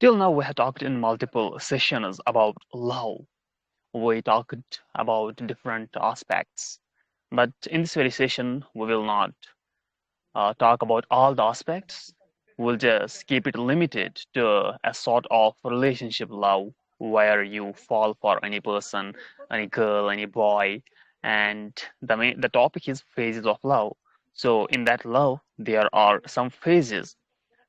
Till now, we have talked in multiple sessions about love. We talked about different aspects. But in this very session, we will not talk about all the aspects. We'll just keep it limited to a sort of relationship love where you fall for any person, any girl, any boy, and the topic is phases of love. So in that love, there are some phases.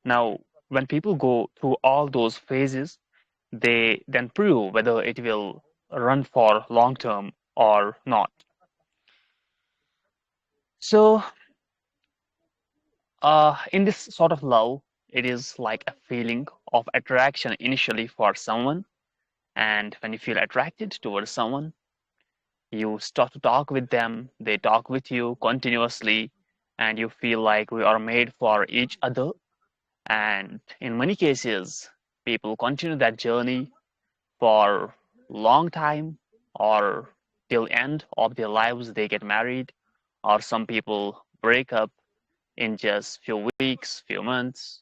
Now, when people go through all those phases, they then prove whether it will run for long term or not. So, in this sort of love, it is like a feeling of attraction initially for someone. And when you feel attracted towards someone, you start to talk with them, they talk with you continuously, and you feel like we are made for each other. And in many cases, people continue that journey for long time or till end of their lives they get married, or some people break up in just few weeks, few months.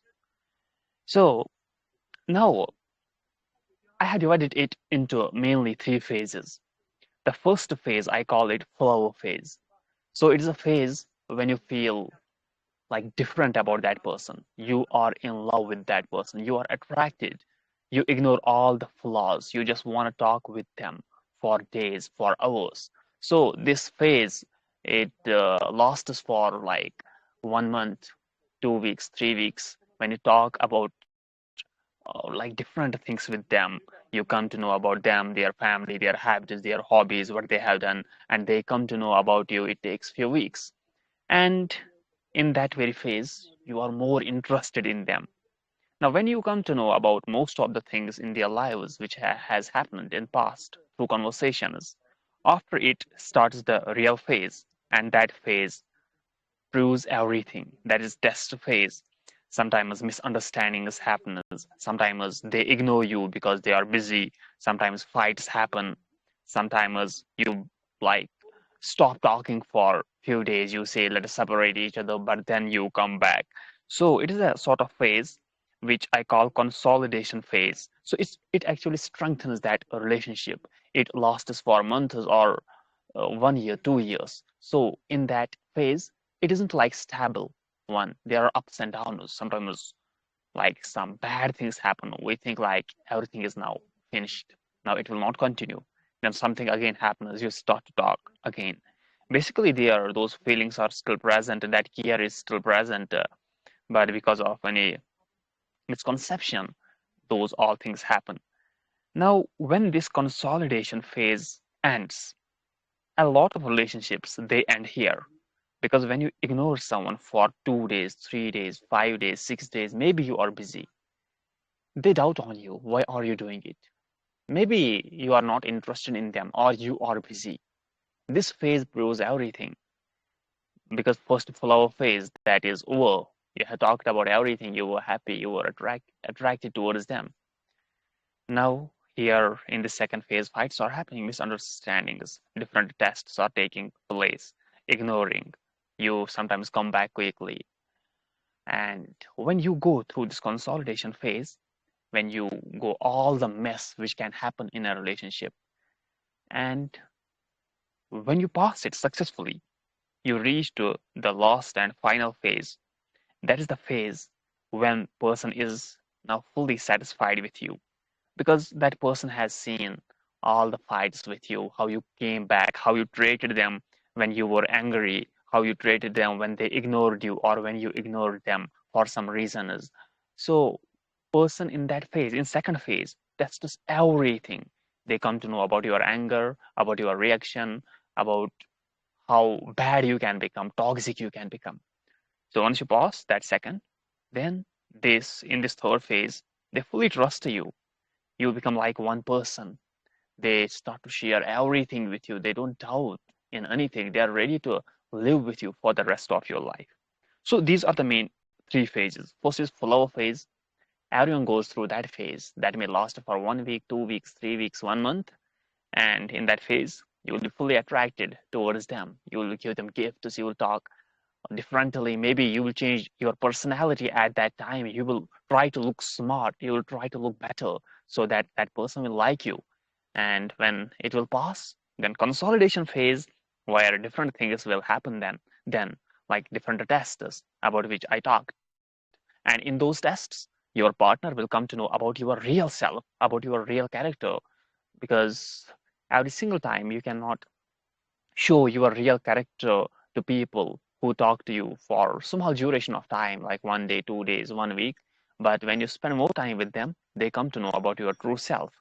So now I have divided it into mainly three phases. The first phase, I call it flower phase. So it is a phase when you feel like different about that person. You are in love with that person. You are attracted. You ignore all the flaws. You just want to talk with them for days, for hours. So this phase, it lasts for like 1 month, 2 weeks, 3 weeks. When you talk about like different things with them, you come to know about them, their family, their habits, their hobbies, what they have done, and they come to know about you. It takes few weeks, and in that very phase, you are more interested in them. Now, when you come to know about most of the things in their lives which has happened in past through conversations, after it starts the real phase, and that phase proves everything. That is test phase. Sometimes misunderstandings happen. Sometimes they ignore you because they are busy. Sometimes fights happen. Sometimes you like stop talking for few days. You say let us separate each other, but then you come back. So it is a sort of phase which I call consolidation phase. So it actually strengthens that relationship. It lasts for months or 1 year, 2 years. So in that phase, it isn't like stable one. There are ups and downs. Sometimes like some bad things happen. We think like everything is now finished. Now it will not continue. Then something again happens. You start to talk again. Basically, there those feelings are still present. And that care is still present, but because of any misconception, those all things happen. Now, when this consolidation phase ends, a lot of relationships they end here because when you ignore someone for 2 days, 3 days, 5 days, 6 days, maybe you are busy, they doubt on you. Why are you doing it? Maybe you are not interested in them or you are busy. This phase proves everything because first flower phase that is over. You have talked about everything. You were happy. You were attracted towards them. Now here in the second phase, fights are happening, misunderstandings, different tests are taking place, ignoring. You sometimes come back quickly. And when you go through this consolidation phase, when you go all the mess which can happen in a relationship, and when you pass it successfully, you reach to the last and final phase. That is the phase when person is now fully satisfied with you because that person has seen all the fights with you, how you came back, how you treated them when you were angry, how you treated them when they ignored you or when you ignored them for some reasons. So person in that phase, in second phase, that's just everything. They come to know about your anger, about your reaction, about how bad you can become, toxic you can become. So once you pass that second, then this in this third phase, they fully trust you. You become like one person. They start to share everything with you. They don't doubt in anything. They are ready to live with you for the rest of your life. So these are the main three phases. First is flower phase. Everyone goes through that phase. That may last for 1 week, 2 weeks, 3 weeks, 1 month. And in that phase, you will be fully attracted towards them. You will give them gifts. You will talk differently. Maybe you will change your personality at that time. You will try to look smart. You will try to look better so that that person will like you. And when it will pass, then consolidation phase, where different things will happen then like different tests about which I talked. And in those tests, your partner will come to know about your real self, about your real character, because every single time you cannot show your real character to people who talk to you for small duration of time, like 1 day, 2 days, 1 week. But when you spend more time with them, they come to know about your true self.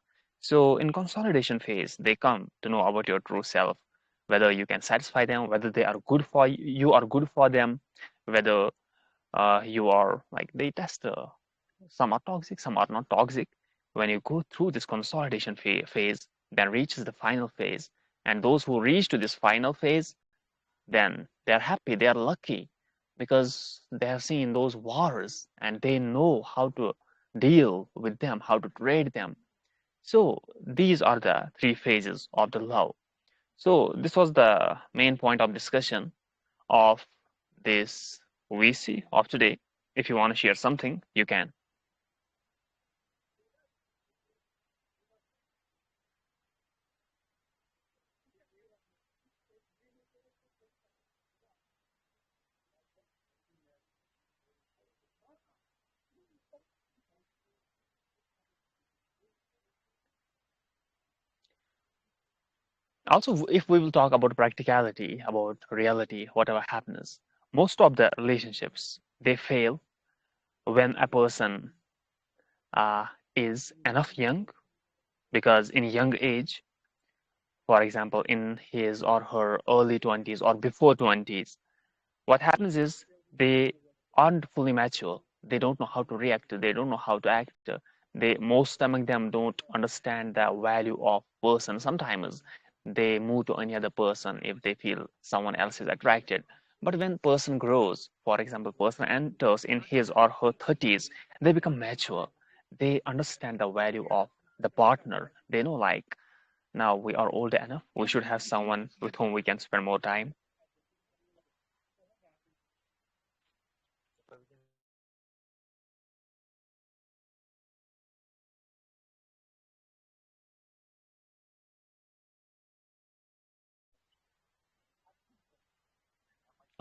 So in consolidation phase, they come to know about your true self, whether you can satisfy them, whether they are good for you, you are good for them, whether you are like they test. Some are toxic, some are not toxic. When you go through this consolidation phase, then reaches the final phase, and those who reach to this final phase, then they're happy, they are lucky, because they have seen those wars and they know how to deal with them, how to trade them. So these are the three phases of the love. So this was the main point of discussion of this VC of today. If you want to share something, you can. Also, if we will talk about practicality, about reality, whatever happens, most of the relationships they fail when a person uh, is enough young, because in young age, for example, in his or her early 20s or before 20s, what happens is they aren't fully mature. They don't know how to react. They don't know how to act. They most among them don't understand the value of person. Sometimes they move to any other person if they feel someone else is attracted. But when person grows, for example, person enters in his or her 30s, they become mature. They understand the value of the partner. They know like now we are older enough. We should have someone with whom we can spend more time.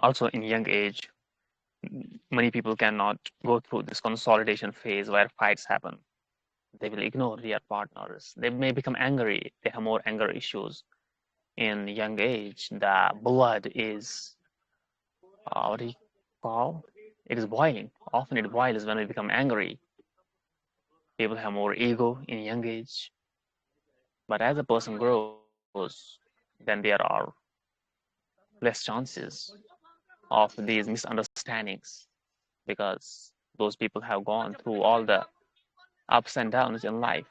Also in young age, many people cannot go through this consolidation phase where fights happen. They will ignore their partners. They may become angry. They have more anger issues. In young age, the blood is, what do you call? It is boiling. Often it boils when we become angry. People have more ego in young age. But as a person grows, then there are less chances of these misunderstandings, because those people have gone through all the ups and downs in life.